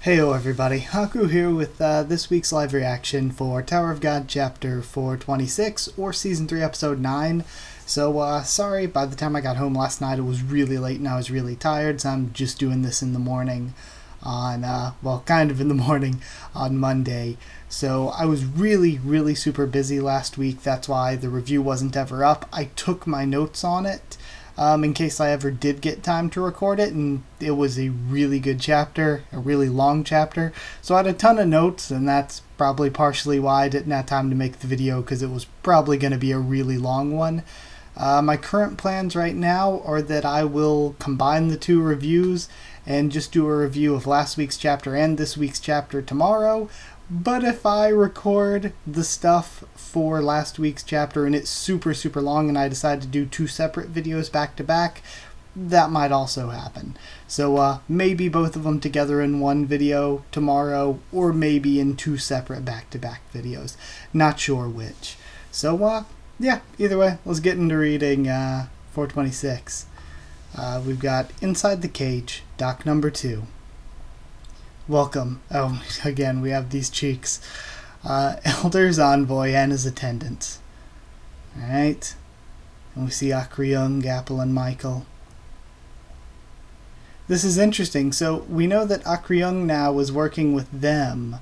Heyo everybody, Haku here with this week's live reaction for Tower of God Chapter 426 or Season 3 Episode 9. So sorry, by the time I got home last night it was really late and I was really tired, so I'm just doing this in the morning on, kind of in the morning on Monday. So I was really super busy last week, that's why the review wasn't ever up. I took my notes on it. In case I ever did get time to record it, and it was a really good chapter, a really long chapter, so I had a ton of notes, and that's probably partially why I didn't have time to make the video, because it was probably going to be a really long one. My current plans right now are that I will combine the two reviews and just do a review of last week's chapter and this week's chapter tomorrow. But if I record the stuff for last week's chapter and it's super long and I decide to do two separate videos back to back, that might also happen. So maybe both of them together in one video tomorrow, or maybe in two separate back to back videos. Not sure which. So yeah, either way, let's get into reading 426. We've got Inside the Cage, Doc number 2. Welcome. Oh, again, we have these cheeks. Elder's envoy and his attendants. Alright. And we see Akryung, Apple, and Michael. This is interesting. So we know that Akryung now was working with them,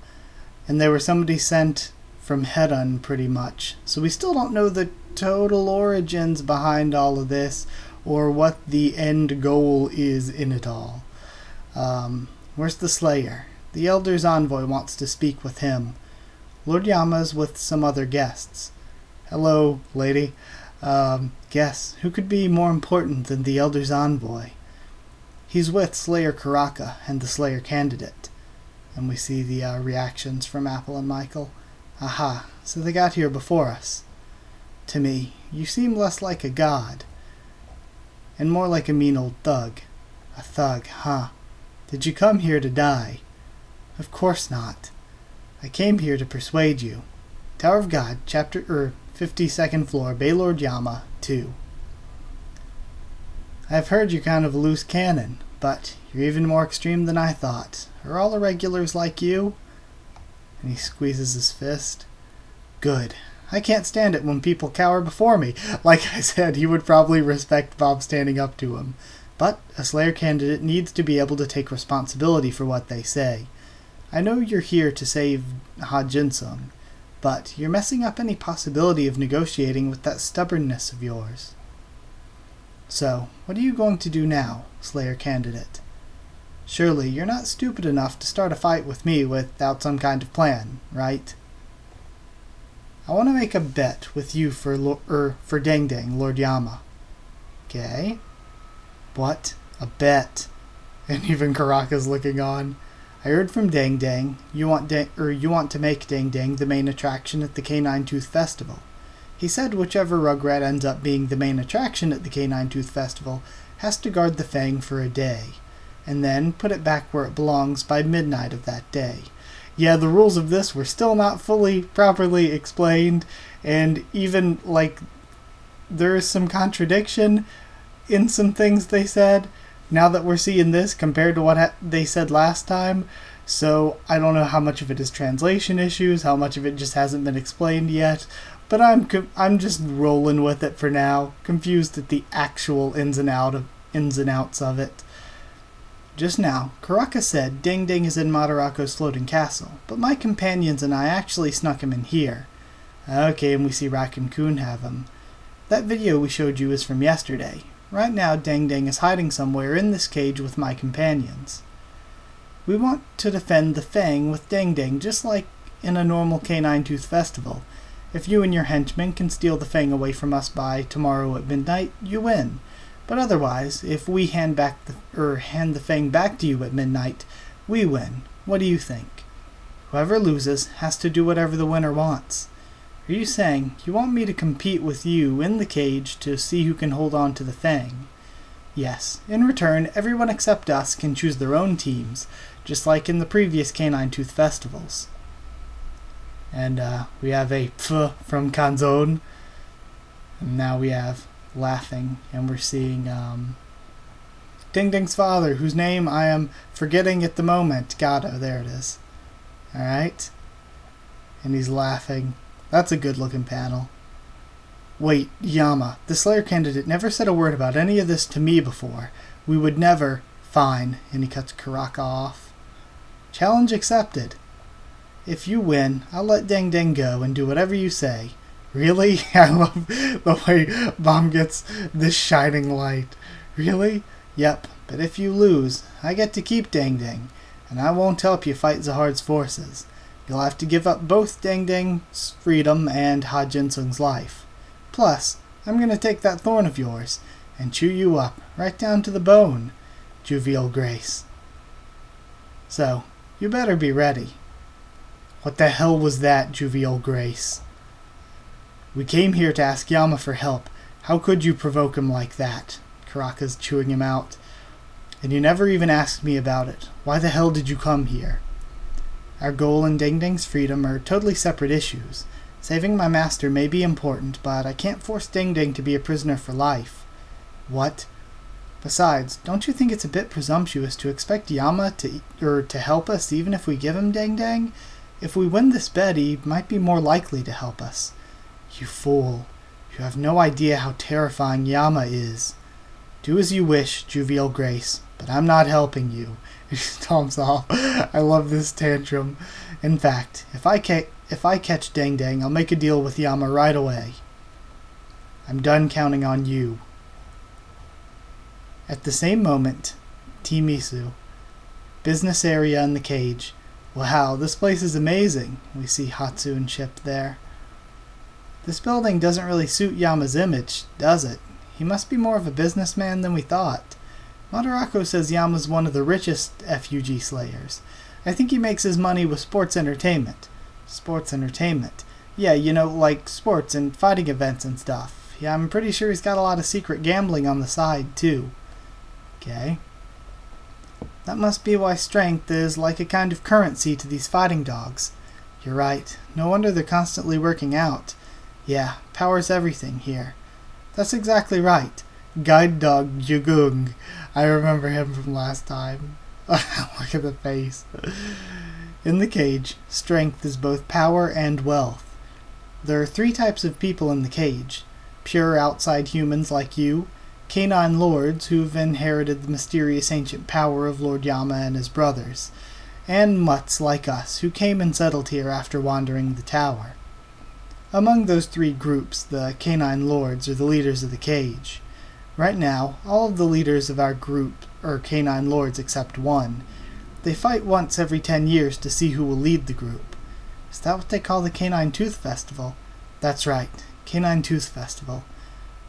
and they were somebody sent from Hedon, pretty much. So we still don't know the total origins behind all of this, or what the end goal is in it all. Where's the Slayer? The Elder's envoy wants to speak with him. Lord Yama's with some other guests. Hello, lady. Guess, who could be more important than the Elder's envoy? He's with Slayer Karaka and the Slayer candidate. And we see the reactions from Apple and Michael. Aha, so they got here before us. To me, you seem less like a god, and more like a mean old thug. A thug, huh? Did you come here to die? Of course not. I came here to persuade you. Tower of God, chapter 52nd floor, Baylord Yama, 2. I've heard you're kind of a loose cannon, but you're even more extreme than I thought. Are all irregulars like you? And he squeezes his fist. Good. I can't stand it when people cower before me. Like I said, he would probably respect Bob standing up to him. But a Slayer candidate needs to be able to take responsibility for what they say. I know you're here to save Ha Jinsung, but you're messing up any possibility of negotiating with that stubbornness of yours. So, what are you going to do now, Slayer candidate? Surely you're not stupid enough to start a fight with me without some kind of plan, right? I want to make a bet with you for Dang Dang, Lord Yama. Okay. What? A bet? And even Karaka's looking on. I heard from Dang Dang you want to make Dang Dang the main attraction at the Canine Tooth Festival. He said whichever Rugrat ends up being the main attraction at the Canine Tooth Festival has to guard the Fang for a day, and then put it back where it belongs by midnight of that day. Yeah, the rules of this were still not fully properly explained, and even, there is some contradiction in some things they said now that we're seeing this compared to what they said last time. So I don't know how much of it is translation issues, how much of it just hasn't been explained yet, but I'm just rolling with it for now, confused at the actual ins and outs of it. Just now, Karaka said Dang Dang is in Madarako's floating castle, but my companions and I actually snuck him in here. Okay, and we see Raccoon have him. That video we showed you is from yesterday. Right now, Dang Dang is hiding somewhere in this cage with my companions. We want to defend the Fang with Dang Dang just like in a normal Canine Tooth Festival. If you and your henchmen can steal the Fang away from us by tomorrow at midnight, you win. But otherwise, if we hand the Fang back to you at midnight, we win. What do you think? Whoever loses has to do whatever the winner wants. Are you saying you want me to compete with you in the cage to see who can hold on to the Fang? Yes. In return, everyone except us can choose their own teams, just like in the previous Canine Tooth Festivals. And we have a pf from Kanzon. And now we have laughing, and we're seeing Ding Ding's father, whose name I am forgetting at the moment. Gato, there it is. Alright. And he's laughing. That's a good-looking panel. Wait, Yama, the Slayer candidate never said a word about any of this to me before. We would never... Fine. And he cuts Karaka off. Challenge accepted. If you win, I'll let Ding Ding go and do whatever you say. Really? I love the way Bomb gets this shining light. Really? Yep, but if you lose, I get to keep Ding Ding, and I won't help you fight Zahard's forces. You'll have to give up both Ding Ding's freedom and Ha Jinsung's life. Plus, I'm going to take that thorn of yours and chew you up, right down to the bone, Jovial Grace. So, you better be ready. What the hell was that, Jovial Grace? We came here to ask Yama for help. How could you provoke him like that? Karaka's chewing him out. And you never even asked me about it. Why the hell did you come here? Our goal and Ding Ding's freedom are totally separate issues. Saving my master may be important, but I can't force Ding Ding to be a prisoner for life. What? Besides, don't you think it's a bit presumptuous to expect Yama to help us even if we give him Ding Ding? If we win this bet, he might be more likely to help us. You fool. You have no idea how terrifying Yama is. Do as you wish, Jovial Grace, but I'm not helping you. He stomps off. I love this tantrum. In fact, if I catch Ding Ding, I'll make a deal with Yama right away. I'm done counting on you. At the same moment, Timisu. Business area in the cage. Wow, this place is amazing. We see Hatsu and Chip there. This building doesn't really suit Yama's image, does it? He must be more of a businessman than we thought. Madarako says Yama's one of the richest FUG slayers. I think he makes his money with sports entertainment. Sports entertainment? Yeah, you know, like sports and fighting events and stuff. Yeah, I'm pretty sure he's got a lot of secret gambling on the side, too. Okay. That must be why strength is like a kind of currency to these fighting dogs. You're right. No wonder they're constantly working out. Yeah, power's everything here. That's exactly right. Guide dog Jugung. I remember him from last time. Look at the face. In the cage, strength is both power and wealth. There are 3 types of people in the cage. Pure outside humans like you, canine lords who've inherited the mysterious ancient power of Lord Yama and his brothers, and mutts like us who came and settled here after wandering the tower. Among those 3 groups, the canine lords are the leaders of the cage. Right now, all of the leaders of our group are canine lords except one. They fight once every 10 years to see who will lead the group. Is that what they call the Canine Tooth Festival? That's right, Canine Tooth Festival.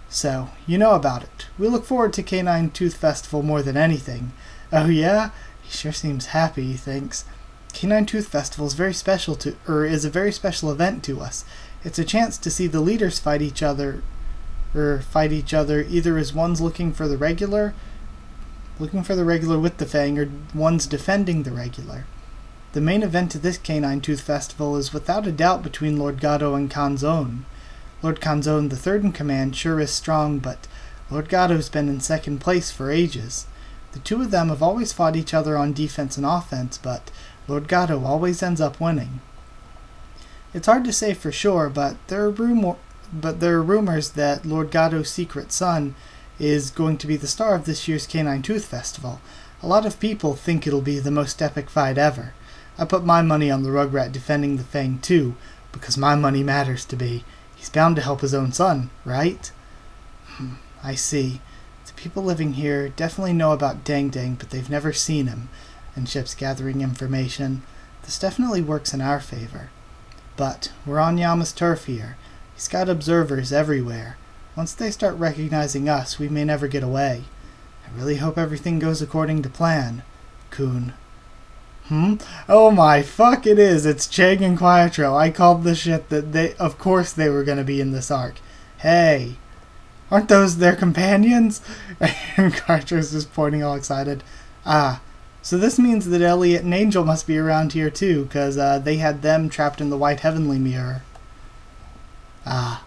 So, you know about it. We look forward to Canine Tooth Festival more than anything. Oh yeah? He sure seems happy, he thinks. Canine Tooth Festival is is a very special event to us. It's a chance to see the leaders fight each other either as one's looking for the regular with the Fang, or one's defending the regular. The main event of this Canine Tooth Festival is without a doubt between Lord Gato and Kanzone. Lord Kanzone, the third in command, sure is strong, but Lord Gato's been in second place for ages. The two of them have always fought each other on defense and offense, but Lord Gato always ends up winning. It's hard to say for sure, but there are rumors that Lord Gato's secret son is going to be the star of this year's Canine Tooth Festival. A lot of people think it'll be the most epic fight ever. I put my money on the Rugrat defending the Fang too, because my money matters to me. He's bound to help his own son, right? I see. The people living here definitely know about Ding Ding, but they've never seen him, and Chip's gathering information. This definitely works in our favor. But we're on Yama's turf here. He's got observers everywhere. Once they start recognizing us, we may never get away. I really hope everything goes according to plan. Kun. Oh my fuck it is. It's Chang and Quietro. I called the shit that of course they were going to be in this arc. Hey. Aren't those their companions? And Quietro's just pointing all excited. Ah. So this means that Elliot and Angel must be around here too, because they had them trapped in the White Heavenly Mirror. Ah.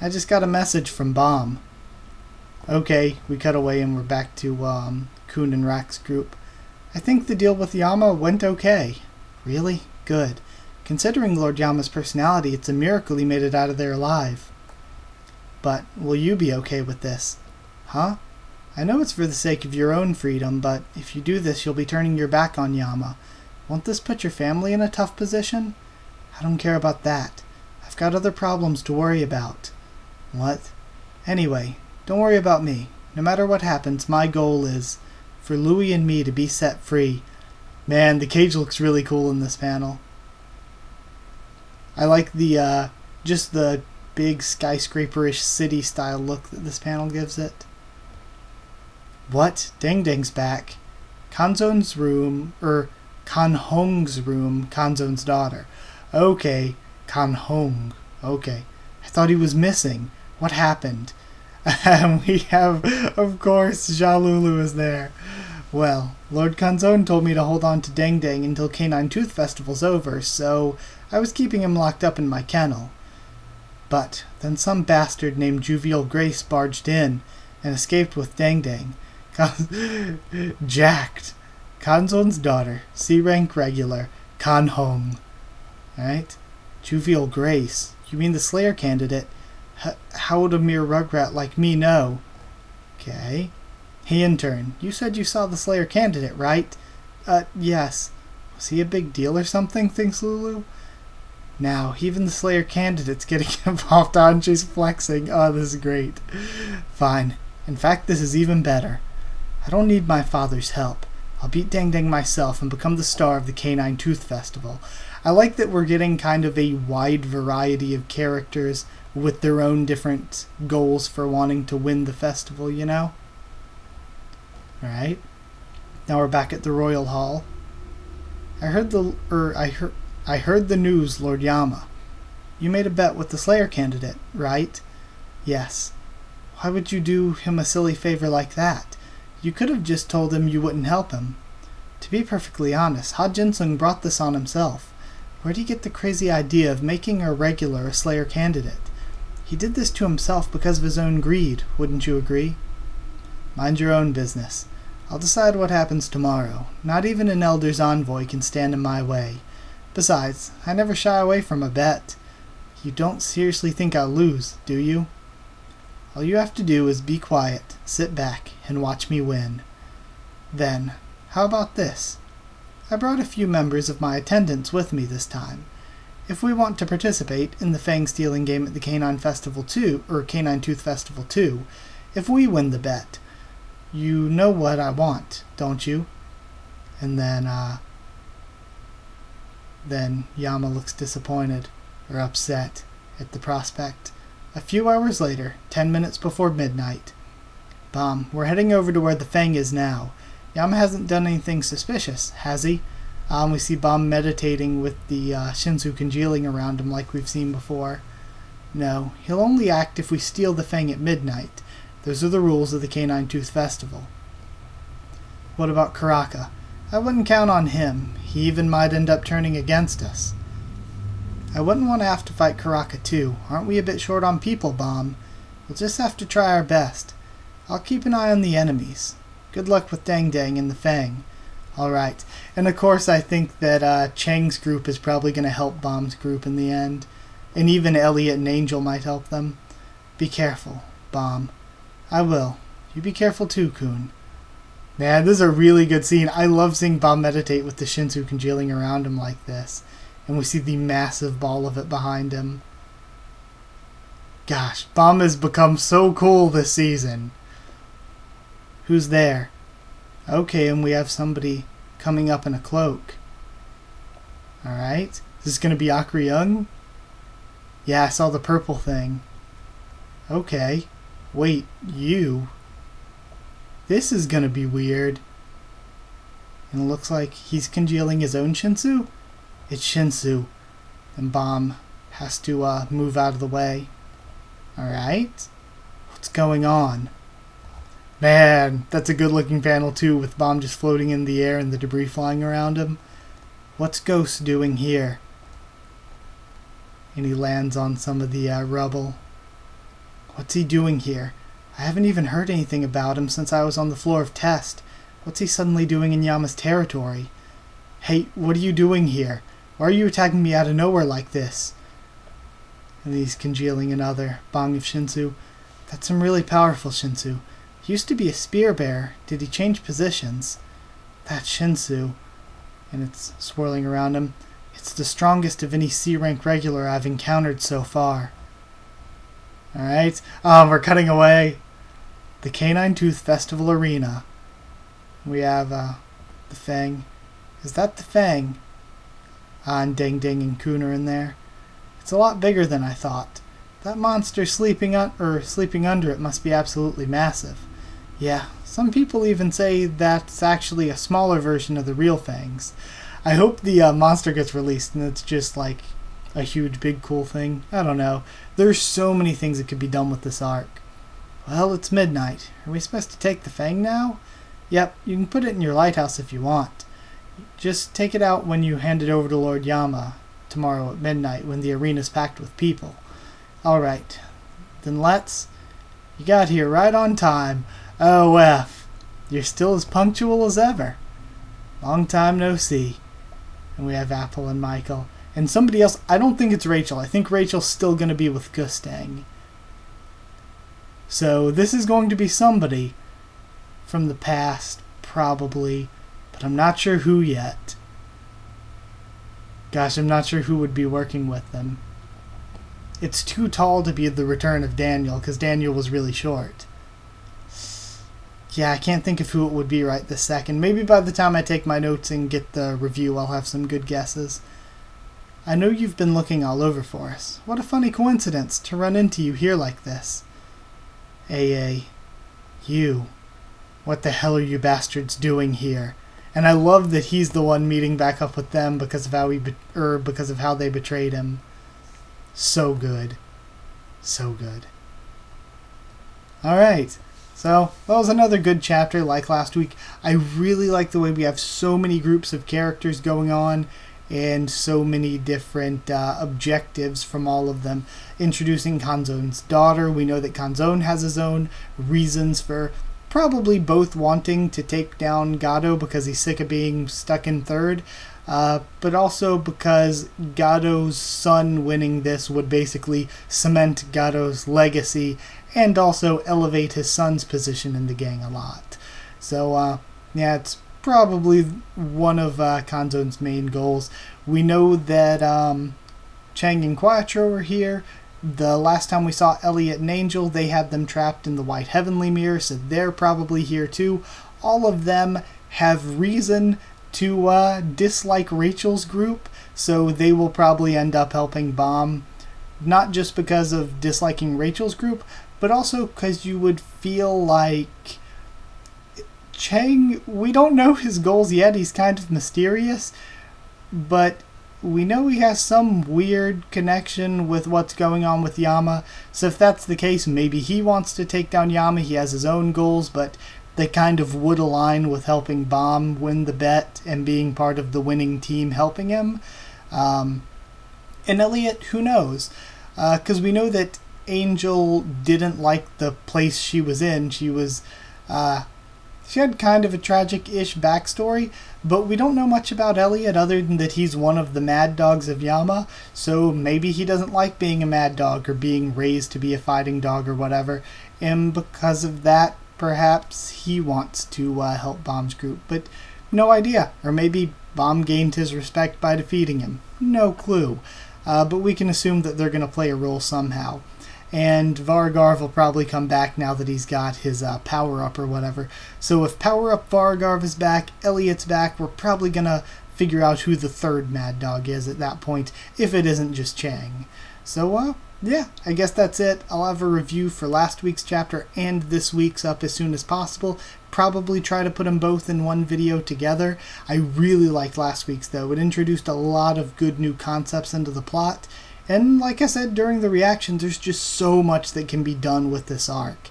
I just got a message from Bomb. Okay, we cut away and we're back to Kun and Rack's group. I think the deal with Yama went okay. Really? Good. Considering Lord Yama's personality, it's a miracle he made it out of there alive. But will you be okay with this? Huh? I know it's for the sake of your own freedom, but if you do this, you'll be turning your back on Yama. Won't this put your family in a tough position? I don't care about that. I've got other problems to worry about. What? Anyway, don't worry about me. No matter what happens, my goal is for Louis and me to be set free. Man, the cage looks really cool in this panel. I like the, just the big skyscraper-ish city-style look that this panel gives it. What? Dang Dang's back. Kanzon's room, Kanhong's room, Kanzon's daughter. Okay, Kanhong. Okay. I thought he was missing. What happened? We have, of course, Jalulu is there. Well, Lord Kanzon told me to hold on to Dang Dang until Canine Tooth Festival's over, so I was keeping him locked up in my kennel. But then some bastard named Juvial Grace barged in and escaped with Dang Dang. Jacked. Kanzon's daughter, C-rank regular, Kanhong. Alright? Juvial Grace. You mean the Slayer candidate? How would a mere rugrat like me know? Okay. Hey, intern, you said you saw the Slayer candidate, right? Yes. Was he a big deal or something, thinks Lulu? Now, even the Slayer candidate's getting involved on. She's flexing. Oh, this is great. Fine. In fact, this is even better. I don't need my father's help. I'll beat Dang Dang myself and become the star of the Canine Tooth Festival. I like that we're getting kind of a wide variety of characters with their own different goals for wanting to win the festival, you know? Alright. Now we're back at the Royal Hall. I heard the news, Lord Yama. You made a bet with the Slayer candidate, right? Yes. Why would you do him a silly favor like that? You could have just told him you wouldn't help him. To be perfectly honest, Ha Jinsung brought this on himself. Where'd he get the crazy idea of making a regular a Slayer candidate? He did this to himself because of his own greed, wouldn't you agree? Mind your own business. I'll decide what happens tomorrow. Not even an Elder's envoy can stand in my way. Besides, I never shy away from a bet. You don't seriously think I'll lose, do you? All you have to do is be quiet, sit back, and watch me win. Then, how about this? I brought a few members of my attendants with me this time. If we want to participate in the fang stealing game at the Canine Festival 2, or Canine Tooth Festival 2, if we win the bet, you know what I want, don't you? And then Yama looks disappointed, or upset, at the prospect. A few hours later, 10 minutes before midnight. Bom, we're heading over to where the fang is now. Yama hasn't done anything suspicious, has he? We see Bom meditating with the Shinsu congealing around him like we've seen before. No, he'll only act if we steal the fang at midnight. Those are the rules of the Canine Tooth Festival. What about Karaka? I wouldn't count on him. He even might end up turning against us. I wouldn't want to have to fight Karaka too. Aren't we a bit short on people, Bom? We'll just have to try our best. I'll keep an eye on the enemies. Good luck with Dang Dang and the Fang. Alright, and of course I think that Chang's group is probably going to help Bom's group in the end. And even Elliot and Angel might help them. Be careful, Bom. I will. You be careful too, Kun. Man, this is a really good scene. I love seeing Bom meditate with the Shinsu congealing around him like this. And we see the massive ball of it behind him. Gosh, Bom has become so cool this season. Who's there? Okay, and we have somebody coming up in a cloak. Alright. Is this going to be Akri Young? Yeah, I saw the purple thing. Okay. Wait, you? This is going to be weird. And it looks like he's congealing his own Shinsu? It's Shinsu. And Bom has to move out of the way. Alright. What's going on? Man, that's a good looking panel too, with Bom just floating in the air and the debris flying around him. What's Ghost doing here? And he lands on some of the rubble. What's he doing here? I haven't even heard anything about him since I was on the floor of test. What's he suddenly doing in Yama's territory? Hey, what are you doing here? Why are you attacking me out of nowhere like this? And he's congealing another bong of Shinsu. That's some really powerful Shinsu. He used to be a spear bearer. Did he change positions? That Shinsu. And it's swirling around him. It's the strongest of any C-rank regular I've encountered so far. Alright, we're cutting away. The Canine Tooth Festival Arena. We have the Fang. Is that the Fang? And Ding Ding and Kun are in there. It's a lot bigger than I thought. That monster sleeping under it must be absolutely massive. Yeah, some people even say that's actually a smaller version of the real Fangs. I hope the monster gets released and it's just like a huge big cool thing. I don't know. There's so many things that could be done with this arc. Well, it's midnight. Are we supposed to take the Fang now? Yep, you can put it in your lighthouse if you want. Just take it out when you hand it over to Lord Yama tomorrow at midnight when the arena's packed with people. Alright, then let's... You got here right on time. OF, you're still as punctual as ever. Long time no see. And we have Apple and Michael. And somebody else, I don't think it's Rachel. I think Rachel's still going to be with Gustang. So this is going to be somebody from the past, probably. But I'm not sure who yet. Gosh, I'm not sure who would be working with them. It's too tall to be the return of Daniel, because Daniel was really short. Yeah, I can't think of who it would be right this second. Maybe by the time I take my notes and get the review, I'll have some good guesses. I know you've been looking all over for us. What a funny coincidence to run into you here like this. AA, you. What the hell are you bastards doing here? And I love that he's the one meeting back up with them because of how they betrayed him. So good. So good. Alright. So, that was another good chapter like last week. I really like the way we have so many groups of characters going on and so many different objectives from all of them. Introducing Kanzone's daughter. We know that Kanzone has his own reasons for probably both wanting to take down Gado because he's sick of being stuck in third, but also because Gado's son winning this would basically cement Gado's legacy and also elevate his son's position in the gang a lot. So, yeah, it's probably one of Kanzone's main goals. We know that Chang and Quattro are here. The last time we saw Elliot and Angel, they had them trapped in the White Heavenly Mirror, so they're probably here too. All of them have reason to dislike Rachel's group, so they will probably end up helping Bomb, not just because of disliking Rachel's group, but also because you would feel like Chang, we don't know his goals yet, he's kind of mysterious, but we know he has some weird connection with what's going on with Yama, so if that's the case, maybe he wants to take down Yama. He has his own goals, but they kind of would align with helping Bomb win the bet and being part of the winning team helping him. And Elliot, who knows? Because we know that Angel didn't like the place she was in. She was... she had kind of a tragic-ish backstory, but we don't know much about Elliot other than that he's one of the mad dogs of Yama, so maybe he doesn't like being a mad dog or being raised to be a fighting dog or whatever, and because of that, perhaps he wants to help Bomb's group, but no idea. Or maybe Bomb gained his respect by defeating him. No clue. But we can assume that they're going to play a role somehow. And Vargarv will probably come back now that he's got his power-up or whatever. So if power-up Vargarv is back, Elliot's back, we're probably going to figure out who the third Mad Dog is at that point, if it isn't just Chang. So, yeah, I guess that's it. I'll have a review for last week's chapter and this week's up as soon as possible. Probably try to put them both in one video together. I really liked last week's, though. It introduced a lot of good new concepts into the plot. And like I said during the reaction, there's just so much that can be done with this arc.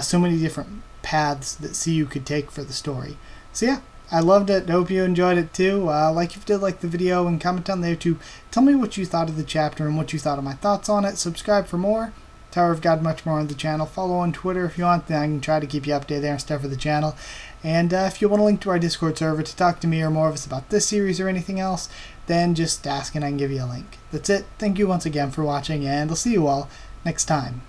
So many different paths that CU could take for the story. So yeah, I loved it. Hope you enjoyed it too. Like if you did like the video and comment down there to tell me what you thought of the chapter and what you thought of my thoughts on it. Subscribe for more. Tower of God, much more on the channel. Follow on Twitter if you want, then I can try to keep you updated there and stuff for the channel. And if you want a link to our Discord server to talk to me or more of us about this series or anything else, then just ask and I can give you a link. That's it. Thank you once again for watching, and I'll see you all next time.